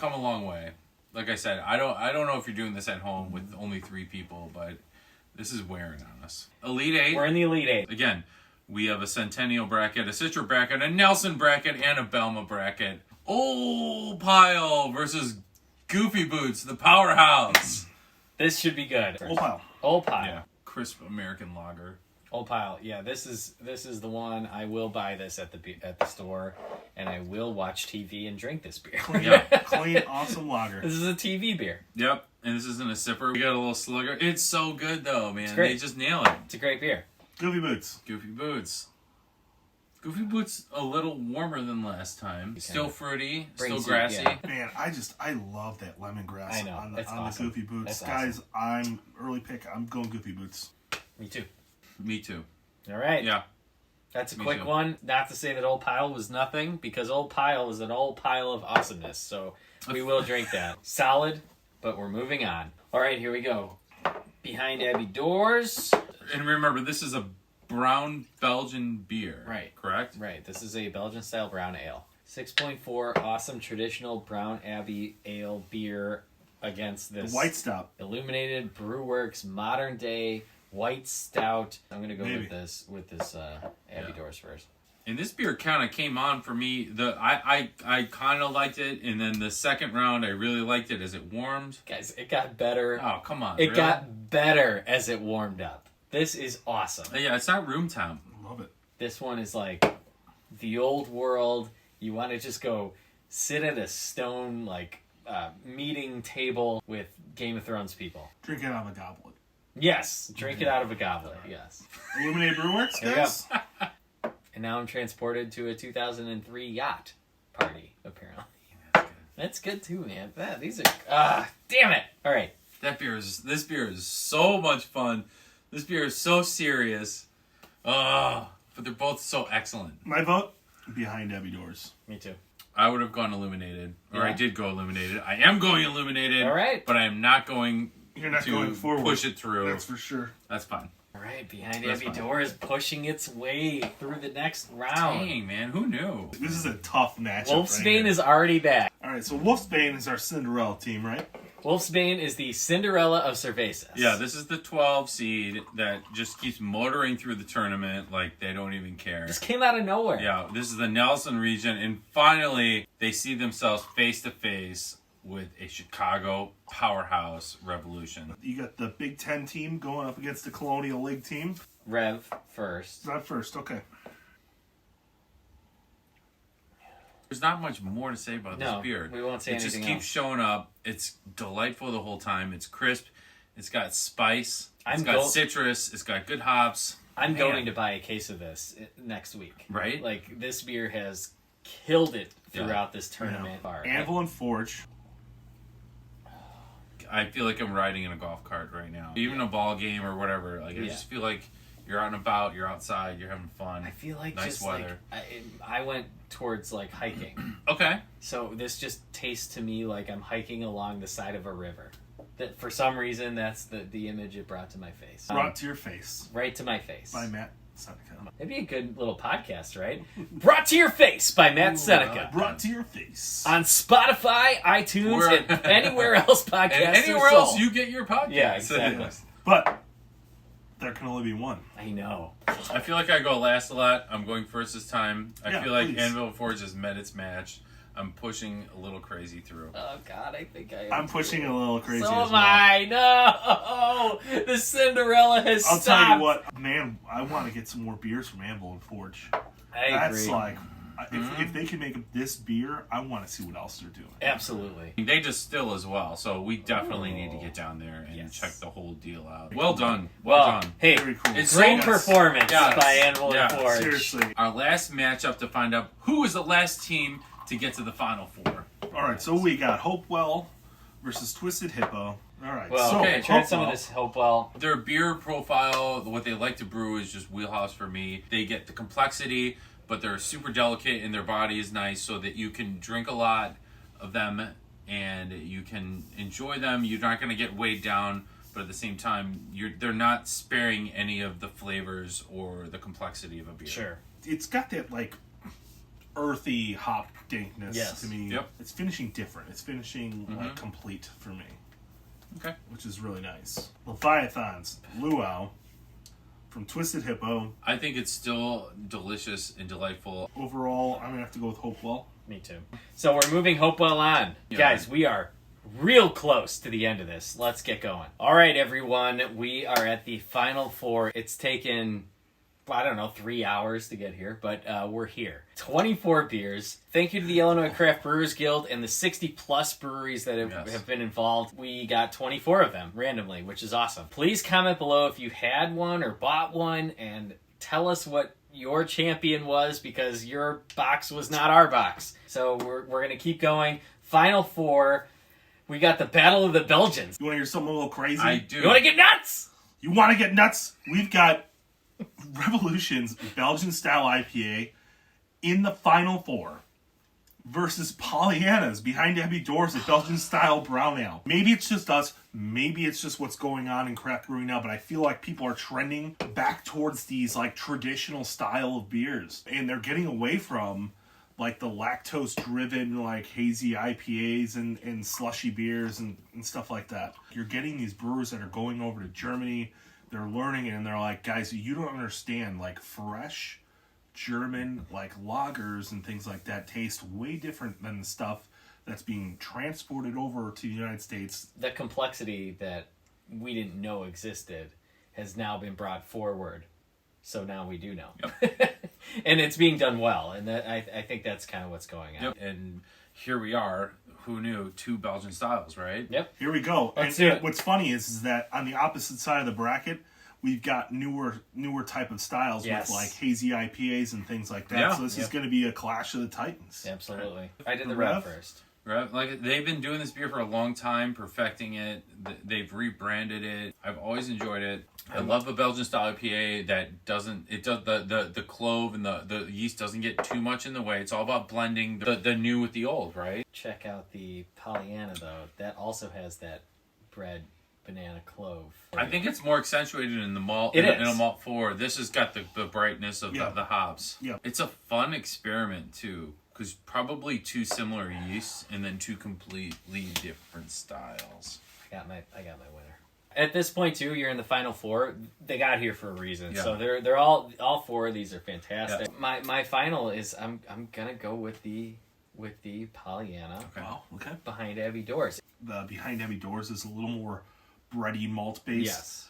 come a long way. Like I said, I don't know if you're doing this at home with only 3 people, but this is wearing on us. Elite 8. We're in the Elite 8. Again, we have a Centennial bracket, a Citra bracket, a Nelson bracket, and a Belma bracket. Old Pile versus Goofy Boots, the powerhouse. This should be good. Old Pile. Old Pile. Yeah, crisp American lager. Old Pile. Yeah, this is the one. I will buy this at the store, and I will watch TV and drink this beer. Clean, awesome lager. This is a TV beer. Yep, and this isn't a sipper. We got a little slugger. It's so good though, man. It's great. They just nail it. It's a great beer. Goofy Boots. Goofy Boots. Goofy Boots a little warmer than last time. Still fruity, still grassy. Man, I love that lemongrass I know. on Awesome. the Goofy Boots. That's Guys, I'm early pick. I'm going Goofy Boots. Me too. Me too. All right. Yeah. That's a Me quick too. one. Not to say that Old Pile was nothing, because Old Pile is an old pile of awesomeness. So we will drink that. Solid, but we're moving on. All right, here we go. Behind Abbey Doors. And remember, this is a brown Belgian beer. Right. Correct? Right. This is a Belgian-style brown ale. 6.4 awesome traditional brown Abbey ale beer against this The White Stout. Illuminated Brewworks modern day white stout. I'm gonna go Maybe. with this Abbey Doors first. And this beer kind of came on for me. I kind of liked it, and then the second round I really liked it as it warmed. Guys, it got better. Oh, come on. It really? got better as it warmed up. This is awesome. Yeah, it's not room temp. Love it. This one is like the old world. You want to just go sit at a stone meeting table with Game of Thrones people. Drink it out of a goblet. Yes, drink it out of a goblet. Yes. Illuminated Brewworks, Here we guys. And now I'm transported to a 2003 yacht party. Apparently, that's good too, man. These are damn it. All right. This beer is so much fun. This beer is so serious. But they're both so excellent. My vote, behind Abbey Doors. Me too. I would have gone Illuminated. Or Yeah. I did go Illuminated. I am going Illuminated. All right. But I am not going You're not to going forward. push it through. That's for sure. That's fine. All right. Behind That's Abbey fine. Doors pushing its way through the next round. Dang, man. Who knew? This is a tough matchup. Wolfsbane is already back. All right, so Wolfsbane is our Cinderella team, right? Wolfsbane is the Cinderella of Cervezas. Yeah, this is the 12 seed that just keeps motoring through the tournament like they don't even care. This came out of nowhere. Yeah, this is the Nelson region, and finally they see themselves face to face with a Chicago powerhouse Revolution. You got the Big Ten team going up against the Colonial League team. Rev first. Not first, okay. There's not much more to say about this beer. We won't say it just anything keeps else. showing up. It's delightful the whole time. It's crisp. It's got spice. I'm It's got citrus. It's got good hops. I'm Man. going to buy a case of this next week. Right? Like, this beer has killed it throughout this tournament. Anvil and Forge. I feel like I'm riding in a golf cart right now. Even a ball game or whatever. Like I just feel like you're out and about, you're outside, you're having fun. I feel like nice just weather. I went towards like hiking. Okay. So this just tastes to me like I'm hiking along the side of a river. That for some reason that's the image it brought to my face. Brought to your face. Right to my face. By Matt Seneca. That'd be a good little podcast, right? Brought to your face by Matt Seneca. Brought to your face. On Spotify, iTunes, and anywhere else podcasts And anywhere are sold. else you get your podcast. Yeah, exactly. But there can only be one. I know. I feel like I go last a lot. I'm going first this time. I feel like please. Anvil Forge has met its match. I'm pushing a little crazy through. Oh God, I think I am. I'm pushing a little crazy So as am well. I. No, the Cinderella has I'll stopped. tell you what, man, I want to get some more beers from Anvil and Forge. I That's agree. like, if they can make this beer, I want to see what else they're doing. Absolutely. They distill as well, so we definitely need to get down there and check the whole deal out. Well done. Well done. Hey, Very cool. It's great so- performance Yes. by Anvil and Yeah, Forge. Seriously. Our last matchup to find out who is the last team to get to the Final Four. All right, so we got Hopewell versus Twisted Hippo. All right, Well, so I tried some of Hopewell- this Hopewell. Their beer profile, what they like to brew is just wheelhouse for me. They get the complexity, but they're super delicate and their body is nice so that you can drink a lot of them and you can enjoy them. You're not going to get weighed down, but at the same time, they're not sparing any of the flavors or the complexity of a beer. Sure. It's got that, like, earthy hop dankness Yes. to me. Yep. It's finishing different. It's finishing like complete for me, Okay. which is really nice. Leviathan's Luau from Twisted Hippo. I think it's still delicious and delightful. Overall, I'm gonna have to go with Hopewell. Me too. So we're moving Hopewell on. Yeah. Guys, we are real close to the end of this. Let's get going. All right, everyone. We are at the final four. It's taken, I don't know, 3 hours to get here, but we're here. 24 beers. Thank you to the Illinois Craft Brewers Guild and the 60-plus breweries that have been involved. We got 24 of them randomly, which is awesome. Please comment below if you had one or bought one, and tell us what your champion was, because your box was not our box. So we're going to keep going. Final four. We got the Battle of the Belgians. You want to hear something a little crazy? I do. You want to get nuts? You want to get nuts? We've got Revolution's Belgian style IPA in the final four versus Pollyanna's Behind Abbey Doors, a Belgian style brown ale. Maybe it's just us. Maybe it's just what's going on in craft brewing now, but I feel like people are trending back towards these like traditional style of beers, and they're getting away from like the lactose driven like hazy IPAs and slushy beers and stuff like that. You're getting these brewers that are going over to Germany, they're learning it, and they're like, guys, you don't understand, like fresh German like lagers and things like that taste way different than the stuff that's being transported over to the United States. The complexity that we didn't know existed has now been brought forward. So now we do know. Yep. And it's being done well. And that, I think that's kind of what's going on. Yep. And here we are. Who knew? 2 Belgian styles, right? Yep. Here we go. Let's do it. What's funny is that on the opposite side of the bracket, we've got newer type of styles with like hazy IPAs and things like that. Yeah. So this is going to be a clash of the titans. Absolutely. I did the Rev? Rev first. Right? Like, they've been doing this beer for a long time, perfecting it. They've rebranded it. I've always enjoyed it. I love a Belgian style IPA that doesn't, it does the clove and the yeast doesn't get too much in the way. It's all about blending the new with the old, right? Check out the Pollyanna, though. That also has that bread banana clove. I think it's more accentuated in the malt. It in is. a malt 4. This has got the brightness of the hops. Yeah. It's a fun experiment too, because probably 2 similar yeasts and then 2 completely different styles. I got my winner. At this point too, you're in the final four. They got here for a reason. Yeah. So they're all 4 of these are fantastic. Yeah. My final is I'm gonna go with the Pollyanna. Okay. Wow. Okay. Behind Abbey Doors. The Behind Abbey Doors is a little more bready malt based. Yes.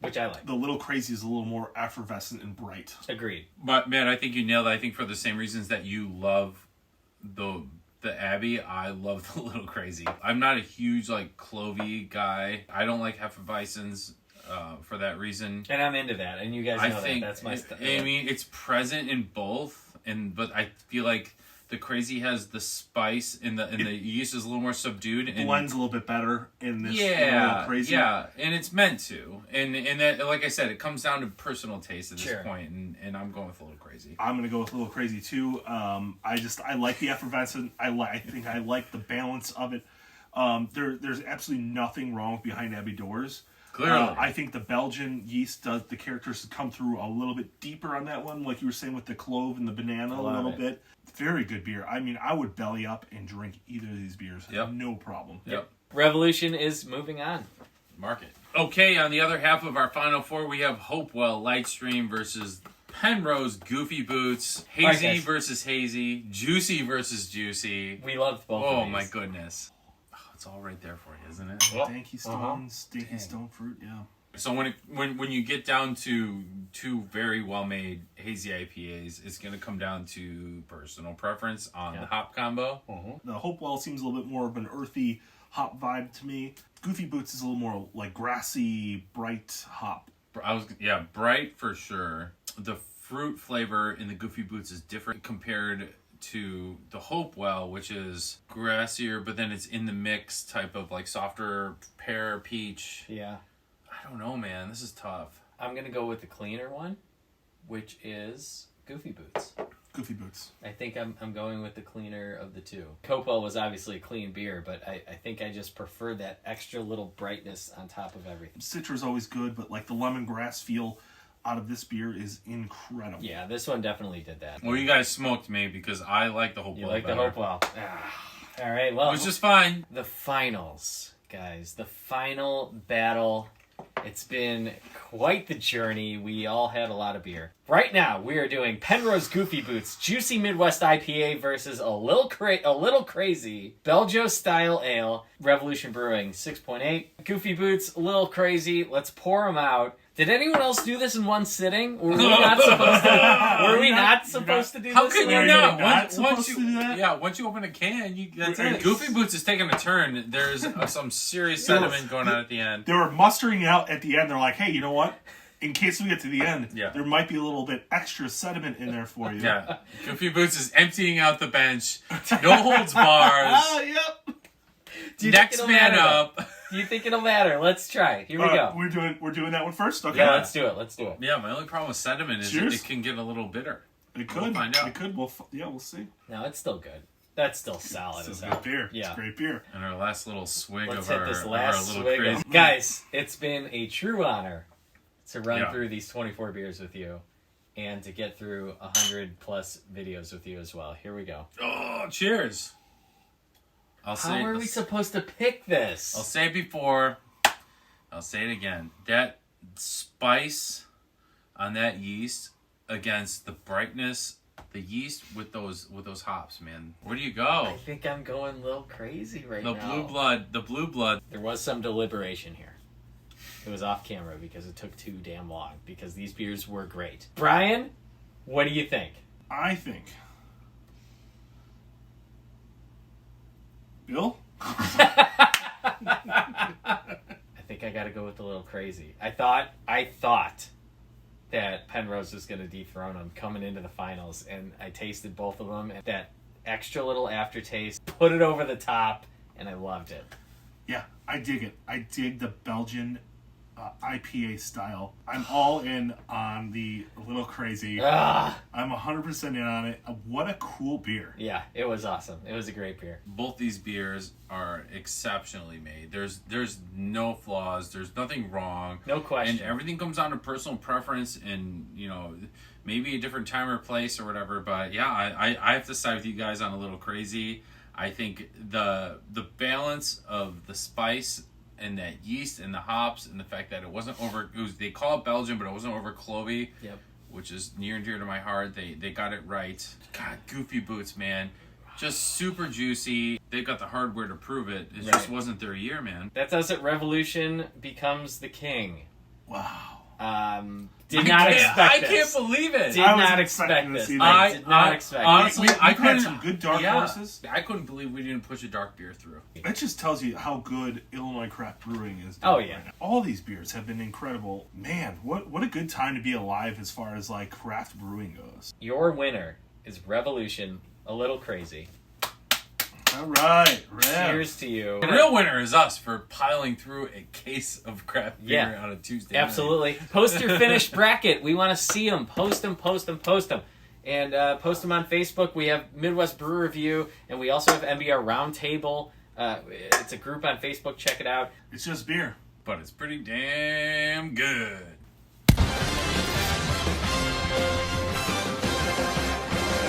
Which I like. The Little Crazy is a little more effervescent and bright. Agreed. But man, I think you nailed it. I think for the same reasons that you love the Abbey, I love the Little Crazy. I'm not a huge like clovey guy. I don't like Hefeweizens for that reason. And I'm into that, and you guys know that. That's my style. I mean, it's present in both, but I feel like the Crazy has the spice and the yeast is a little more subdued. And blends a little bit better in this Little Crazy. Yeah, and it's meant to. And that, like I said, it comes down to personal taste at this Sure. point, and I'm going with a Little Crazy. I'm gonna go with Little Crazy too. I like the effervescent. I think I like the balance of it. There's absolutely nothing wrong with Behind Abbey Doors. Clearly. I think the Belgian yeast does the characters come through a little bit deeper on that one, like you were saying with the clove and the banana a little bit. Very good beer. I mean, I would belly up and drink either of these beers. Yep. No problem. Yep. Revolution is moving on. Market. Okay, on the other half of our final four, we have Hopewell Lightstream versus Penrose Goofy Boots, Hazy Right, guys. versus Hazy, Juicy versus Juicy. We loved both of Oh these. my goodness. Oh, it's all right there for you, isn't it? Stanky Stone, Stinky Dang. Stone Fruit, yeah. So when you get down to 2 very well made hazy IPAs, it's going to come down to personal preference on the hop combo. The Hopewell seems a little bit more of an earthy hop vibe to me. Goofy Boots is a little more like grassy, bright hop. Bright for sure. The fruit flavor in the Goofy Boots is different compared to the Hopewell, which is grassier, but then it's in the mix type of like softer pear, peach. Yeah. I don't know, man. This is tough. I'm going to go with the cleaner one, which is Goofy Boots. Goofy Boots. I think I'm going with the cleaner of the 2. Hopewell was obviously a clean beer, but I think I just prefer that extra little brightness on top of everything. Citra's always good, but like the lemongrass feel out of this beer is incredible. Yeah, this one definitely did that. Well, you guys smoked me because I like the Hopewell. You like the better. Hopewell. All right, well. Which is fine. The finals, guys. The final battle. It's been quite the journey. We all had a lot of beer. Right now, we are doing Penrose Goofy Boots Juicy Midwest IPA versus a little crazy Belgio Style Ale, Revolution Brewing 6.8. Goofy Boots, a little crazy. Let's pour them out. Did anyone else do this in one sitting? Were we not supposed to? Were we not supposed to do How this? can Are you you not? not Once supposed you, to do that? yeah, once you open a can, that's Right. it. Goofy Boots is taking a turn. There's some serious sediment going on at the end. They were mustering out at the end. They're like, hey, you know what? In case we get to the end, Yeah. there might be a little bit extra sediment in there for you. Yeah, Goofy Boots is emptying out the bench. No holds bars. Oh, yep. Do you think Next it'll man matter, up. though? Do you think it'll matter? Let's try. Here we go. We're doing that one first. Okay. Yeah, let's do it. Let's do it. Yeah, my only problem with sediment is Cheers. it can get a little bitter. It could. We'll find out. It could. We'll see. No, it's still good. That's still solid It's as a hell. good beer. Yeah. It's great beer. And our last little swig Let's of hit this our last little swig. crazy. Guys, it's been a true honor to run Yeah. through these 24 beers with you and to get through 100 plus videos with you as well. Here we go. Oh, cheers! How are we supposed to pick this? I'll say it before. I'll say it again. That spice on that yeast against the brightness, the yeast with those hops, man. Where do you go? I think I'm going a little crazy right The now. blue blood. There was some deliberation here. It was off camera because it took too damn long because these beers were great. Brian, what do you think? I think. Bill? I think I got to go with a little crazy. I thought that Penrose was going to dethrone them coming into the finals, and I tasted both of them, and that extra little aftertaste put it over the top, and I loved it. Yeah, I dig it. I dig the Belgian IPA style. I'm all in on the Little Crazy. I'm 100% in on it. What a cool beer. Yeah, it was awesome. It was a great beer. Both these beers are exceptionally made. There's no flaws. There's nothing wrong. No question. And everything comes down to personal preference and, maybe a different time or place or whatever. But yeah, I have to side with you guys on a Little Crazy. I think the balance of the spice and that yeast and the hops and the fact that it wasn't they call it Belgian, but it wasn't over clovey. Yep. Which is near and dear to my heart. They got it right. God, Goofy Boots, man. Just super juicy. They got the hardware to prove it. It just wasn't their year, man. That's us at Revolution becomes the king. Wow. Did not expect this. I can't believe it. Did I wasn't not expecting expect this this. either. I did not expect honestly, this. I We've couldn't. had some good dark horses. I couldn't believe we didn't push a dark beer through. It just tells you how good Illinois Craft Brewing is. Oh, yeah. Right now. All these beers have been incredible. Man, what a good time to be alive as far as like craft brewing goes. Your winner is Revolution, a little crazy. All right, Rev. Cheers to you. The real winner is us for piling through a case of craft beer on a Tuesday night. Absolutely. Post your finished bracket. We want to see them. Post them. And post them on Facebook. We have Midwest Brew Review, and we also have MBR Roundtable. It's a group on Facebook. Check it out. It's just beer. But it's pretty damn good.